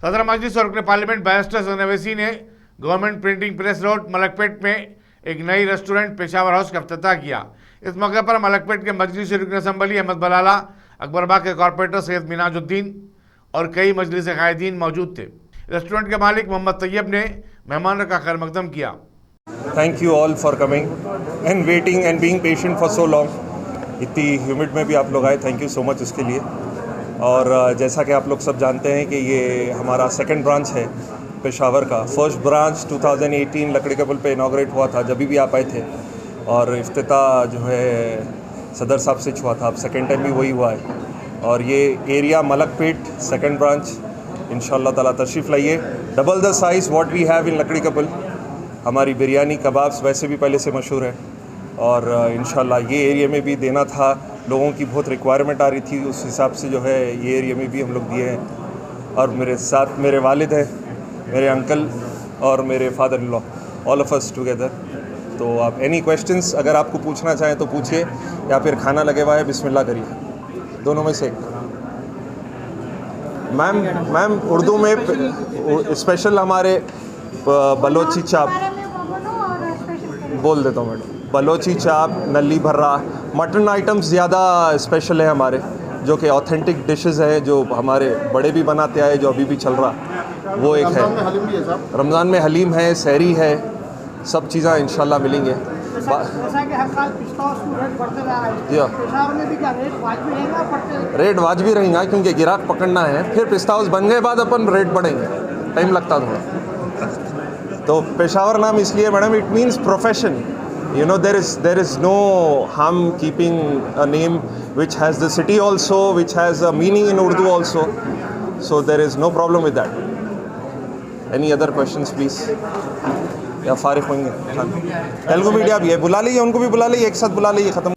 सदर मजलिस और रुकन पार्लियामेंट बैरिस्टर सदर अवैसी ने government printing press road Malakpet में एक नई रेस्टोरेंट पेशावर हाउस का इफ्तिताह किया। इस मौके पर मलकपेट के मजलिस रुकन असम्बली अहमद बलाला, अकबरबाग के कॉर्पोरेटर सैयद मिनाजुद्दीन और कई मजलिस कायदीन मौजूद थे। रेस्टोरेंट के मालिक मोहम्मद तैयब ने मेहमानों का खैर मकदम किया। Thank you all for coming and waiting and being patient for so long. इतनी ह्यूमिड में भी आप लोग आए, थैंक यू सो मच उसके लिए। और जैसा कि आप लोग सब जानते हैं कि ये हमारा सेकंड ब्रांच है पेशावर का। फर्स्ट ब्रांच 2018 लकड़ी के पुल पे इनाग्रेट हुआ था, जब भी आप आए थे, और इफ्तिताह जो है सदर साहब से हुआ था। अब सेकंड टाइम भी वही हुआ है। और ये एरिया मलकपेट सेकंड ब्रांच, इंशाल्लाह ताला तशरीफ़ लाइए। Double the size what we have in लकड़ी का पुल। हमारी बिरयानी कबाब्स वैसे भी पहले से मशहूर है, और इंशाल्लाह ये एरिया में भी देना था। लोगों की बहुत रिक्वायरमेंट आ रही थी, उस हिसाब से जो है ये एरिया में भी हम लोग दिए हैं। और मेरे साथ मेरे वालिद हैं, मेरे अंकल और मेरे father in law, all of us together. तो आप एनी क्वेश्चंस अगर आपको पूछना चाहें तो पूछिए, या फिर खाना लगे हुआ है बिस्मिल्लाह करिए, दोनों में से एक। मैम उर्दू में स्पेशल हमारे बलोची चाप बोल देता हूँ मैडम। बलोची चाप, नली भर्रा, मटन आइटम्स ज़्यादा स्पेशल है हमारे, जो कि ऑथेंटिक डिशेस है, जो हमारे बड़े भी बनाते आए, जो अभी भी चल रहा, वो एक है। रमज़ान में हलीम है, सहरी है, सब चीज़ें इंशाल्लाह मिलेंगे। रेट वाजबी रहेगा, क्योंकि गिराक पकड़ना है। फिर पिस्ता हाउस बन गए बाद अपन रेट बढ़ेंगे, टाइम लगता थोड़ा। तो पेशावर नाम इसलिए madam, it means profession. You know, there is no harm keeping a name which has the city also, which has a meaning in Urdu also. So there is no problem with that. Any other questions, please? या फारिग होंगे? Telugu media भी है, बुला लीजिए, उनको भी बुला लीजिए, एक साथ बुला लीजिए, ख़त्म।